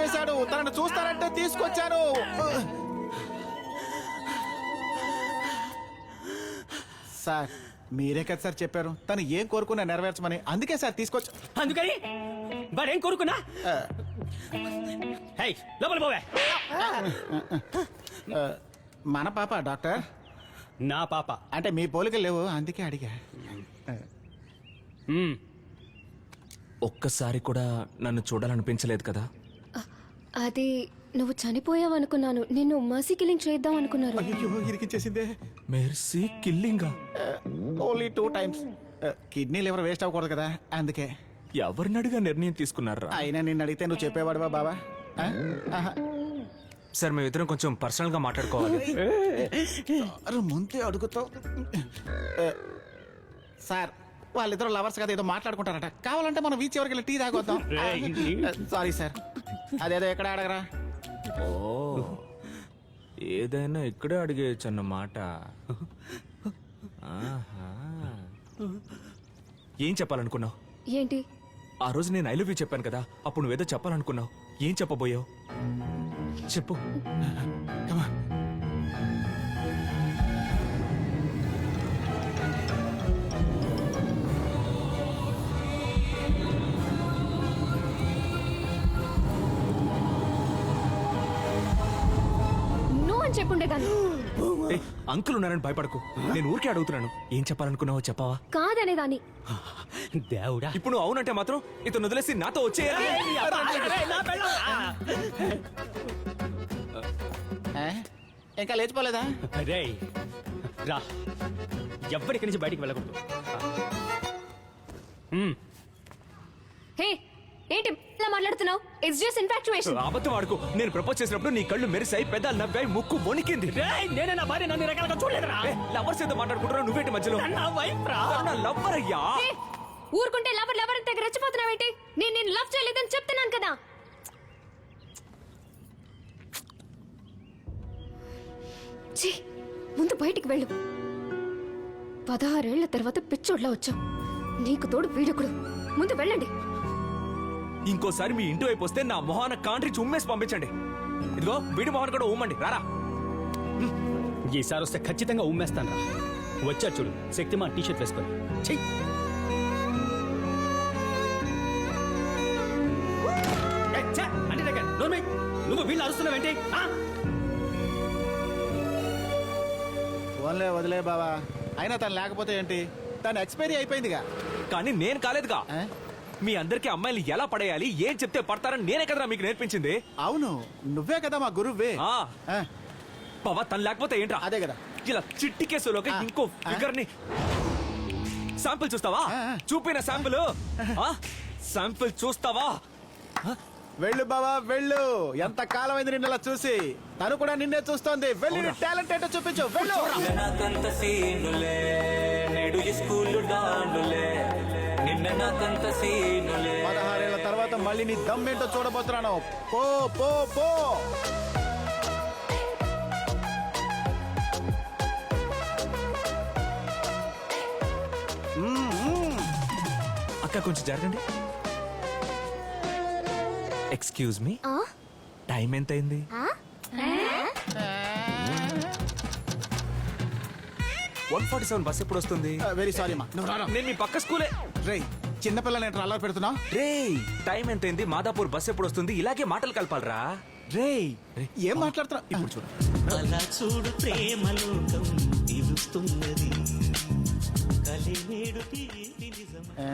వచ్చేసాడు. తనను చూస్తానంటే తీసుకొచ్చాను. సార్ మీరే కదా సార్ చెప్పారు తను ఏం కోరుకున్నా నెరవేర్చమని. అందుకే సార్ తీసుకొచ్చా. అందుకని వాడేం కోరుకున్నా లోపల పోవే. మన పాప డాక్టర్. నా పాప అంటే మీ పోలికలు లేవు అందుకే అడిగా. ఒక్కసారి కూడా నన్ను చూడాలనిపించలేదు కదా? అది నువ్వు చనిపోయావనుకున్నాను. నిన్ను మర్సీ కిల్లింగ్ చేద్దాం అనుకున్నారు. అయ్యో ఇరికిచ్చేసిందే. మెర్సీ కిల్లింగా? Only 2 times. Kidney liver waste అవ్వకూడదు కదా అందుకే. ఎవరినడిగా నిర్ణయం తీసుకున్నారా? అయినా నిన్ను అడిగితే నువ్వు చెప్పేవాడువా బాబా? సార్ మేమిద్దరం కొంచెం పర్సనల్ గా మాట్లాడుకోవాలి. ముందే అడుగుతావు సార్. వాళ్ళిద్దరు లవర్స్ కదా ఏదో మాట్లాడుకుంటారట. కావాలంటే మనం బీచ్ ఎవరికి టీ తాగొద్దాం. Sorry sir. అదేదో ఎక్కడ అడగరా. ఓ ఏదైనా ఇక్కడే అడిగేయచ్చు అన్నమాట. ఏం చెప్పాలనుకున్నావు? ఏంటి? ఆ రోజు నేను ఐ లవ్ యూ చెప్పాను కదా, అప్పుడు నువ్వేదో చెప్పాలనుకున్నావు. ఏం చెప్పబోయావు చెప్పు. చెప్పుండేదాన్ని. అంకుల్ ఉన్నారని భయపడకు. నేను ఊరికే అడుగుతున్నాను. ఏం చెప్పాలనుకున్నావో చెప్పావా? కాదనేదాన్ని. దేవుడా, ఇప్పుడు నువ్వు అవునంటే మాత్రం ఇతను వదిలేసి నాతో వచ్చేయాలి. ఇంకా లేచిపోలేదా? రా, ఎవ్వరికి నుంచి బయటికి వెళ్ళకూడదు. హే ఏంటి ఇలా మాట్లాడుతున్నావు? It's just infatuation. అబద్ధం ఆడుకో. నేను ప్రపోజ్ చేసినప్పుడు నీ కళ్ళు మెరిసాయి, పెదాలు నవ్వాయి, ముక్కు వణికింది. నేనే నా భార్య నన్ను రకాలుగా చూడలేదురా. లవర్స్ ఏదో మాట్లాడుకుంటున్నావు, నువ్వేంటి మధ్యలో? నా వైఫ్ రా. నా లవ్వర్ అయ్యా. ఊరుకుంటే లవర్ లవర్ దగ్గర రెచ్చిపోతున్నావేంటి? నేను నిన్ను లవ్ చేయలేదని చెప్తున్నాను కదా. ఛీ, ముందు బయటికి వెళ్ళు. 16 ఏళ్ల తర్వాత పిచ్చోడ్లా వచ్చావు. నీకు తోడు వీడకుడు. ముందు వెళ్ళండి. ఇంకోసారి మీ ఇంటి వైపు వస్తే నా మొహాన కాంట్రించి ఉమ్మేసి పంపించండి. ఇదిగో వీడి మొహాన్ కూడా ఉమ్మండి. రారా. ఈసారి వస్తే ఖచ్చితంగా ఉమ్మేస్తాను రా. వచ్చా చూడు, శక్తిమాన్ టీషర్ట్ వేసుకొని. నువ్వు వీళ్ళు అరుస్తున్నావేంటి? ఓన్లే వదిలే బావా. అయినా తను లేకపోతే ఏంటి? తను ఎక్స్పైరీ అయిపోయిందిగా. కానీ నేను కాలేదుగా. మీ అందరికి అమ్మాయిలు ఎలా పడేయాలి, ఏం చెప్తే పడతారని నేనే కదరా మీకు నేర్పించింది. అవును, నువ్వే కదా మా గురువే. బావా తను లేకపోతే ఏంట్రా? అదే కదా. ఇలా చిట్టి కేసులోకి ఇంకో ఫిగర్ ని శాంపుల్ చూస్తావా? చూపిన శాంపుల్ శాంపుల్ చూస్తావా? వెళ్ళు బావా వెళ్ళు. ఎంత కాలం అయింది నిన్నలా చూసి. తను కూడా నిన్నే చూస్తోంది. వెళ్ళి టాలెంట్ ఏంటో చూపించు. వెళ్ళు. 16 ఏళ్ల తర్వాత మళ్ళీ నీ దమ్మేంటో చూడబోతున్నాను. పో పో పో. అక్క కొంచెం జరగండి. ఎక్స్క్యూజ్ మీ, టైం ఎంత అయింది? 1:47 బస్ ఎప్పుడు వస్తుంది? వెరీ సారీ మా. నేను మీ పక్క స్కూలే. రేయ్ చిన్నపిల్ల నేను అలా పెడుతున్నా. రేయ్ టైం ఎంత అయింది? మాదాపూర్ బస్ ఎప్పుడు వస్తుంది? ఇలాగే మాటలు కలపాలరా. రేయ్ ఏం మాట్లాడుతున్నా? ఇప్పుడు చూడు. అలా చూడు ప్రేమలోకం తెలుస్తున్నది.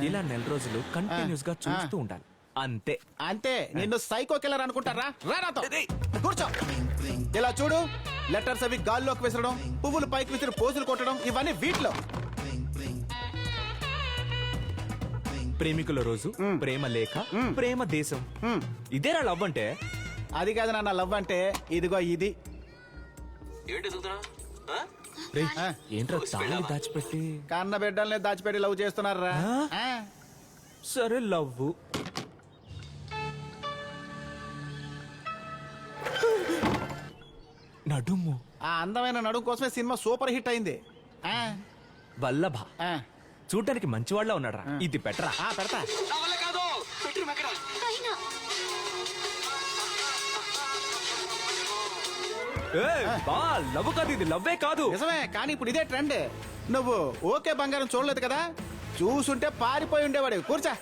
ఇలా నెల రోజులు కంటిన్యూస్ గా చూస్తూ ఉండాలి. అంతే అంతే. నిన్ను సైకో కిల్లర్ అనుకుంటారా? రాతో కూర్చో. ఇలా చూడు, లెటర్స్ అవి గాల్లోకి విసరడం, పువ్వులు పైకి విసిరి పోజులు కొట్టడం, ఇవన్నీ వీటిలో. ప్రేమికుల రోజు, ప్రేమ లేఖ, ప్రేమ దేశం, ఇదేనా లవ్ అంటే? అది కాదు నాన్న లవ్ అంటే. ఇదిగో ఇది. ఏంట్రా తాళి దాచిపెట్టి? కన్న బిడ్డల్ని దాచిపెట్టి లవ్ చేస్తున్నారా? సరే లవ్. నడుము. ఆ అందమైన నడుము కోసమే సినిమా సూపర్ హిట్ అయింది. వల్లభ చూడటానికి మంచివాళ్ళ ఉన్నాడరా. ఇది పెట్టరా. పెడతా. బా లవ్ కాదు ఇది, లవ్వే కాదు. నిజమే, కానీ ఇప్పుడు ఇదే ట్రెండ్. నువ్వు ఓకే బంగారం చూడలేదు కదా, చూసుంటే పారిపోయి ఉండేవాడు. కూర్చా.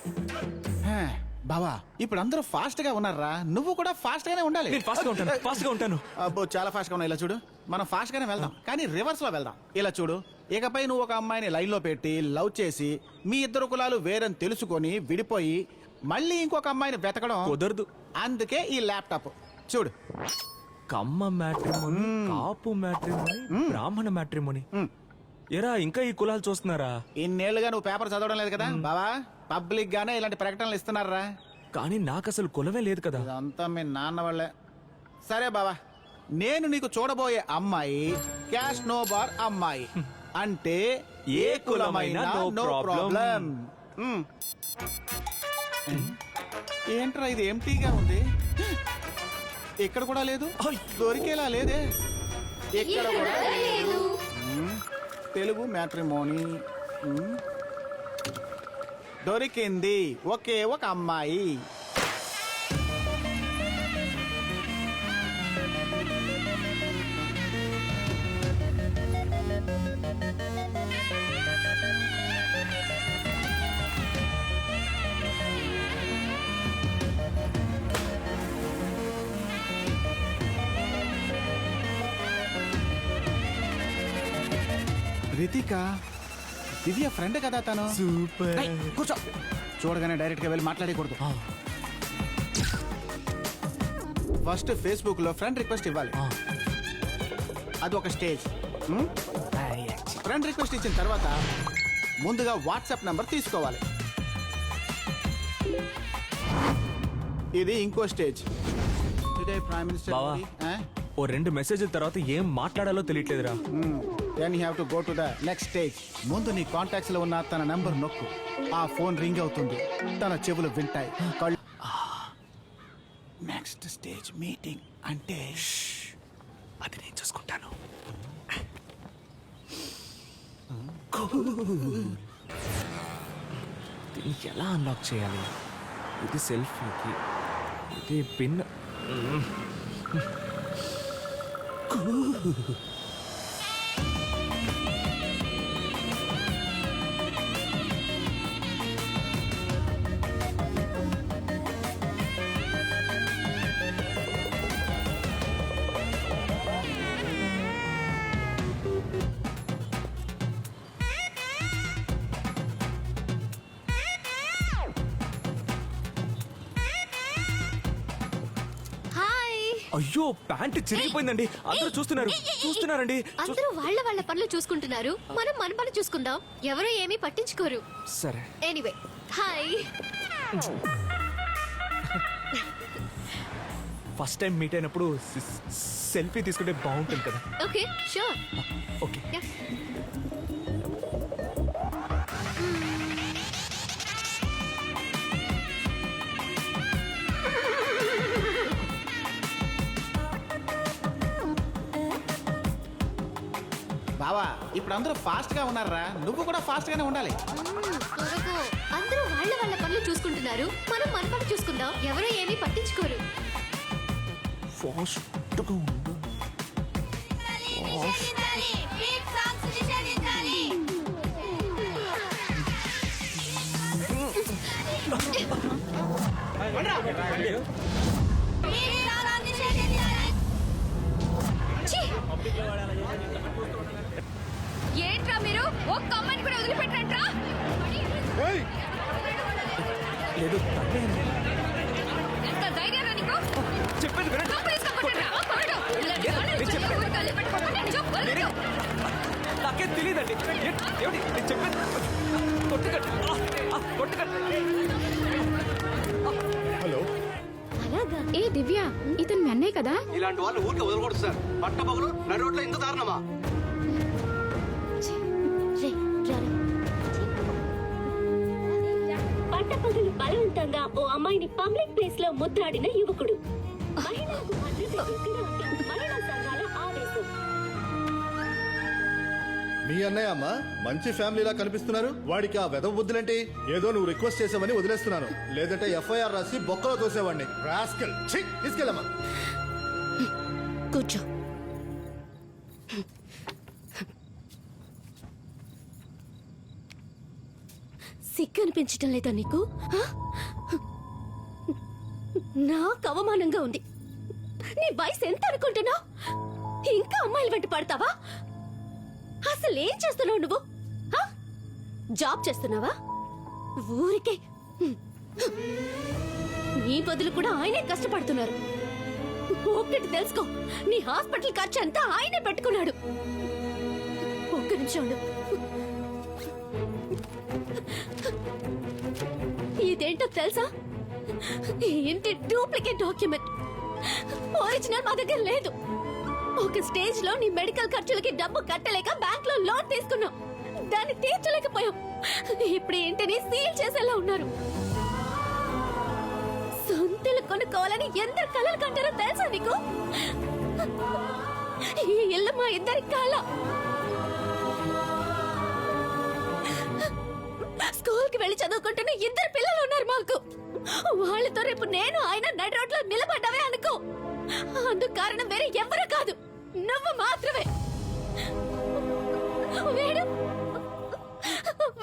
బావా, ఇప్పుడు అందరూ ఫాస్ట్ గా ఉన్నారా, నువ్వు కూడా ఫాస్ట్ గానే ఉండాలి. నేను ఫాస్ట్ గా ఉంటాను, ఫాస్ట్ గా ఉంటాను. అబ్బో, చాలా ఫాస్ట్ గా ఉన్నా. ఇలా చూడు, మనం ఫాస్ట్ గానే వెళ్దాం, కానీ రివర్స్ లో వెళ్దాం. ఇలా చూడు, ఇకపై నువ్వు ఒక అమ్మాయిని లైన్ లో పెట్టి లవ్ చేసి మీ ఇద్దరు కులాలు వేరని తెలుసుకొని విడిపోయి మళ్ళీ ఇంకొక అమ్మాయిని వెతకడం కుదరదు. అందుకే ఈ ల్యాప్టాప్ చూడు. కమ్మ మ్యాట్రిమోని, కాపు మ్యాట్రిమోని, బ్రాహ్మణ మ్యాట్రిమోని. ఎరా ఇంకా ఈ కులాలు చూస్తున్నారా? ఇన్నేళ్లుగా నువ్వు పేపర్ చదవడం లేదు కదా బావా, పబ్లిక్ గానే ఇలాంటి ప్రకటనలు ఇస్తున్నారా? కానీ నాకు అసలు కులమే లేదు కదా. ఇదంతా మీ నాన్న వాళ్ళే. సరే బావా, నేను నీకు చూడబోయే అమ్మాయి క్యాష్ నో బార్ అమ్మాయి, అంటే ఏ కులమైనా నో ప్రాబ్లం. ఏంట్రా ఇది ఎంటీగా ఉంది, ఇక్కడ కూడా లేదు, దొరికేలా లేదే, ఇక్కడ కూడా లేదు. తెలుగు మ్యాట్రిమోని దొరికింది, ఒకే ఒక అమ్మాయి. రితిక, దివ్య ఫ్రెండ్ కదా తను. సూపర్. ఏయ్, కూర్చో. చూడగానే డైరెక్ట్ గా వెళ్ళి మాట్లాడకూడదు. ఫస్ట్ ఫేస్బుక్ లో ఫ్రెండ్ రిక్వెస్ట్ ఇవ్వాలి, అది ఒక స్టేజ్. ఫ్రెండ్ రిక్వెస్ట్ ఇచ్చిన తర్వాత ముందుగా వాట్సాప్ నంబర్ తీసుకోవాలి, ఇది ఇంకో స్టేజ్. టుడే ప్రైమ్ మినిస్టర్ బావా, ఓ 2 మెసేజ్ల తర్వాత ఏం మాట్లాడాలో తెలియట్లేదురా. Then you have to go to the next stage. ముందు నీ కాంటాక్ట్స్ లో ఉన్న తన నంబర్ నొక్కు, ఆ ఫోన్ రింగ్ అవుతుంది, తన చెవులు వింటాయి. నెక్స్ట్ స్టేజ్ మీటింగ్, అంటే అది నేను చూసుకుంటాను. దీన్ని ఎలా అన్లాక్ చేయాలి? ఇది సెల్ఫీకి, ఇది పిన్. అయ్యో, ప్యాంట్ చిరిగిపోయిందండి. అందరూ చూస్తున్నారండి. అందరూ వాళ్ళ పనులు చూసుకుంటున్నారు, మనం మన పనులు చూసుకుందాం. ఎవరు ఏమీ పట్టించుకోరు. సరే. Anyway, hi. First time meet అయినప్పుడు సెల్ఫీ తీసుకుంటే బాగుంటుంది కదా. Okay, sure. ఓకే. బావా, ఇప్పుడు అందరూ ఫాస్ట్ గా ఉన్నారా, నువ్వు కూడా ఫాస్ట్ గానే ఉండాలి. త్వరగా. అందరూ వాళ్ళ పనులు చూసుకుంటున్నారు, మనం మన పనులు చూసుకుందాం. ఎవరు ఏమీ పట్టించుకోరు. ఫాస్ట్గా ఉండు. ఏంట్రా మీరు ఒక్క అమ్మాయిని కూడా వదిలిపెట్టరా? లేదు, ఎంత ధైర్యం నీకు? చెప్పేది వినండి. నాకేం తెలియదండి. ఏమిటి నేను చెప్పేది? కొట్టుకండి. హలో, అలాగా? ఏ దివ్య, ఇతను మీ అన్నయ్య కదా? ఇలాంటి వాళ్ళు ఊరికే వదలకూడదు సార్. పట్టపగలు నడి రోడ్లో ఇంత దారుణమా? పట్టపగలు బలవంతంగా ఓ అమ్మాయిని పబ్లిక్ ప్లేస్ లో ముద్దాడిన యువకుడు. మహిళలకు భద్రత ఎక్కడ అంటూ మహిళా సంఘాల ఆదేశం. మీ అన్నయ్య అమ్మ మంచి ఫ్యామిలీలా కనిపిస్తున్నారు. వాడికి ఆ వెదవ బుద్ధులేంటి? ఏదో నువ్వు రిక్వెస్ట్ చేసామని వదిలేస్తున్నాను, లేదంటే ఎఫ్ఐఆర్ రాసి బొక్కలో తోసేవాడిని. రాస్కల్, ఛీ, తీసుకెళ్ళమ్మా. కూర్చో. సిగ్గు అనిపించటం లేదా నీకు ఆ? నాకు అవమానంగా ఉంది. నీ వయసు ఎంత అనుకుంటున్నావు? ఇంకా అమ్మాయిల వెంట పడతావా? అసలు ఏం చేస్తున్నావు నువ్వు? ఆ? జాబ్ చేస్తున్నావా? ఊరికే నీ బదులు కూడా ఆయనే కష్టపడుతున్నారు. ఒక్కటి తెలుసుకో, నీ హాస్పిటల్ ఖర్చు అంతా ఆయనే పెట్టుకున్నాడు. ఒక్క నిమిషం ఉండు. ఇదేంటో తెలుసా? ఈ ఇంటి డూప్లికేట్ డాక్యుమెంట్. ఒరిజినల్ మా దగ్గర లేదు. ఒక స్టేజ్ లో నీ మెడికల్ ఖర్చులకి డబ్బు కట్టలేక బ్యాంక్ లో లోన్ తీసుకున్నాం. దాన్ని తీర్చలేకపోయాం. ఇప్పుడు ఈ ఇంటిని సీల్ చేసేలా ఉన్నారు. సొంతలు కొనుక్కోవాలని ఎంత కలలు కంటారో తెలుసా నీకు? ఈ ఇల్లు మా ఇద్దరి కాల. స్కూల్ కి వెళ్ళి చదువుకుంటున్న ఇద్దరు పిల్లలు ఉన్నారు మాకు. వాళ్ళతో రేపు నేను ఆయన నడి రోడ్లో నిలబడ్డావే అనుకో, అందుకు కారణం వేరే ఎవరు కాదు, నువ్వు మాత్రమే.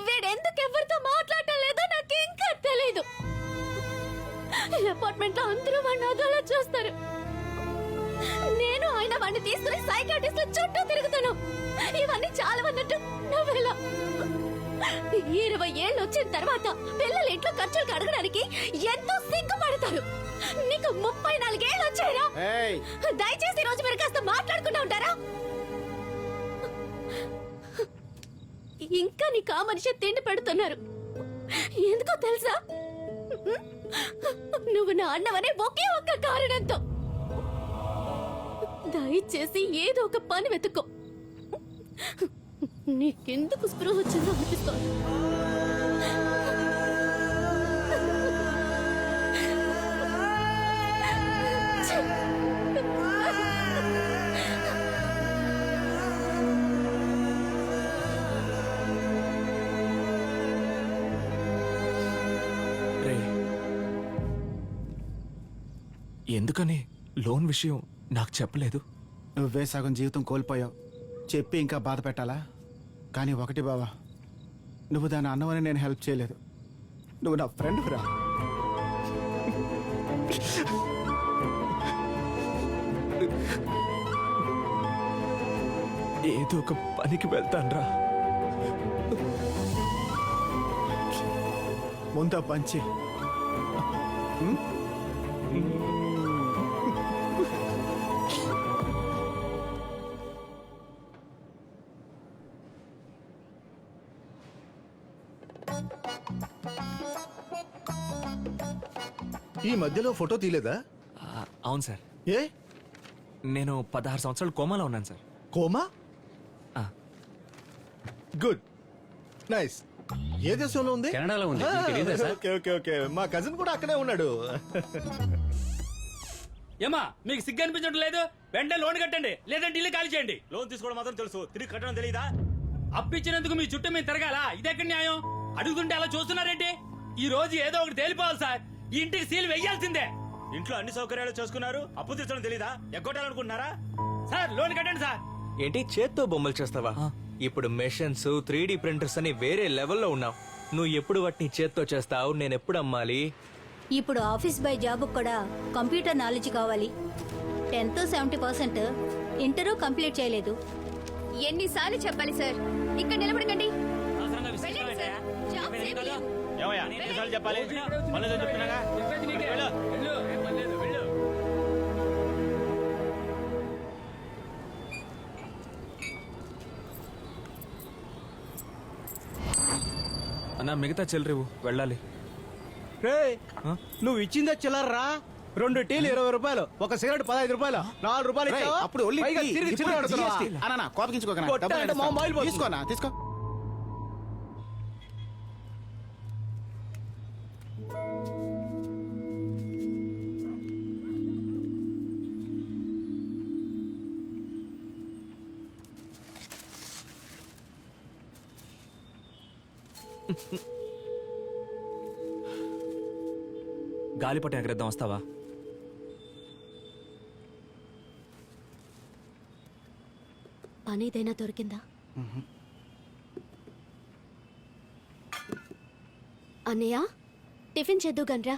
వీడెందుకు ఎవరితో మాట్లాడటం లేదో నాకు ఇంకా తెలీదు. అపార్ట్మెంట్ లో అందరూ వాడిని అదోలా చూస్తారు. నేను ఆయన వాడిని తీసుకుని సైకాట్రిస్ట్ చుట్టూ తిరుగుతాను. ఇవన్నీ చాలా అన్నట్టు నువ్వెలా 20 ఏళ్ళు వచ్చిన తర్వాత పిల్లలు ఇంట్లో ఖర్చులకు అడగడానికి ఎంతో సిగ్గుపడతారు. నీకు 34 ఏళ్ళు వచ్చాయరా? దయచేసి రోజు మీరు కాస్త మాట్లాడుకుంటూ ఉంటారా? ఇంకా నీకు ఆ మనిషి తిండి పెడుతున్నారు. ఎందుకో తెలుసా? నువ్వు నా అన్నవనే ఒకే ఒక్క కారణంతో. దయచేసి ఏదో ఒక పని వెతుక్కో. నీకెందుకు స్పృహ వచ్చిందో అనిపిస్తోంది. ఎందుకని లోన్ విషయం నాకు చెప్పలేదు? నువ్వే సగం జీవితం కోల్పోయావు. చెప్పి ఇంకా బాధ పెట్టాలా? కానీ ఒకటి బావా, నువ్వు దాని అన్నవని నేను హెల్ప్ చేయలేదు. నువ్వు నా ఫ్రెండ్ రా. ఏదో ఒక పనికి వెళ్తాన్రా. ముందా పంచి. ఈ మధ్యలో ఫోటో తీలేదా? అవును సార్, ఏ నేను 16 సంవత్సరాలు కోమాలో ఉన్నాను సార్. కోమా? ఆ. Good, nice. ఏ దేశంలో ఉంది? కెనడాలో ఉంది. మీకు తెలీదా సార్? ఓకే ఓకే ఓకే, మా కజిన్ కూడా అక్కడే ఉన్నాడు. ఏమా మీకు సిగ్గు అనిపించడం లేదు? వెంటనే లోన్ కట్టండి, లేదంటే ఇల్లు ఖాళీ చేయండి. లోన్ తీసుకోవడం మాత్రం తెలుసు, తిరిగి కట్టడం తెలీదా? అప్పిచ్చినందుకు మీ చుట్టూ మేము తిరగాల? ఇదెక్కడ న్యాయం? అడుగుతుంటే అలా చూస్తున్నారేంటి? ఈ రోజు ఏదో ఒకటి తేలిపోవాలి సార్. ఈ ఇంటికి సీల్ వెయ్యాల్సిందే. ఇంట్లో అన్ని సౌకర్యాలు చేసుకున్నారు, అప్పు తీర్చడం తెలీదా? ఎగ్గొట్టాలనుకుంటున్నారా? సార్ లోన్ కట్టండి సార్. ఏంటి చేత్తో బొమ్మలు చేస్తావా? ఇప్పుడు మెషిన్స్ 3D ప్రింటర్స్ అని వేరే లెవెల్లో ఉన్నావు. నువ్వు ఎప్పుడు వాటిని చేత్తో చేస్తావు? నేను ఎప్పుడు అమ్మాలి? ఇప్పుడు ఆఫీస్ బై జాబ్ కూడా కంప్యూటర్ నాలెడ్జ్ కావాలి. 10 to 70% ఇంటరు కంప్లీట్ చేయలేదు. ఎన్నిసార్లు చెప్పాలి సార్? ఇక్కడ నిలబడకండి. అవసరంగా విసిగిస్తావేంటి? జాబ్ సేవ్ చేయండి. ఏమయ్యా, ఎన్నిసార్లు చెప్పాలి? మళ్ళీ చెప్తున్నాగా. వెళ్ళు. వెళ్ళు. అన్న మిగతా చిల్లరేవు, వెళ్ళాలి. నువ్వు ఇచ్చిందే చిల్లర్రా. 2 టీలు 20 రూపాయలు, ఒక సిగరెట్ 15 రూపాయలు, 4 రూపాయలు ఇచ్చావా? అప్పుడు ఒళ్ళి తిరిగి కోపగించుకోకనా? తీసుకోనా? తీసుకో. గాలిపటం ఎగరేద్దాం, వస్తావా? పని ఏదైనా దొరికిందా? అన్నయ్య టిఫిన్ చేద్దు గన్రా.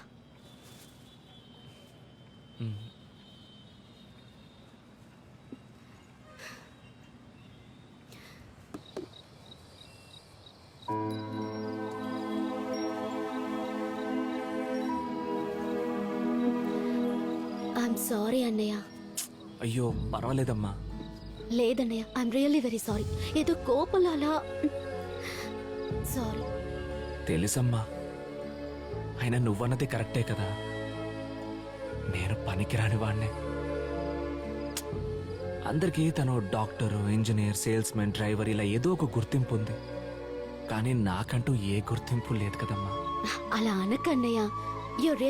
ఐఎమ్ సారీ అన్నయ్య. అయ్యో పర్వాలేదమ్మా. లేదన్నయ్య, ఐఎమ్ రియల్లీ వెరీ సారీ. ఏదో కోపంలో అలా. సారీ. తెలుసమ్మా, అయినా నువ్వన్నది కరెక్టే కదా, నేను పనికిరాని వాడినే. అందరికీ తను doctor, engineer, sales men, driver ఇలా ఏదో ఒక గుర్తింపు ఉంది, కానీ నాకంటూ ఏ గుర్తింపు లేదు కదమ్మా. అలా అనకన్నయ్య.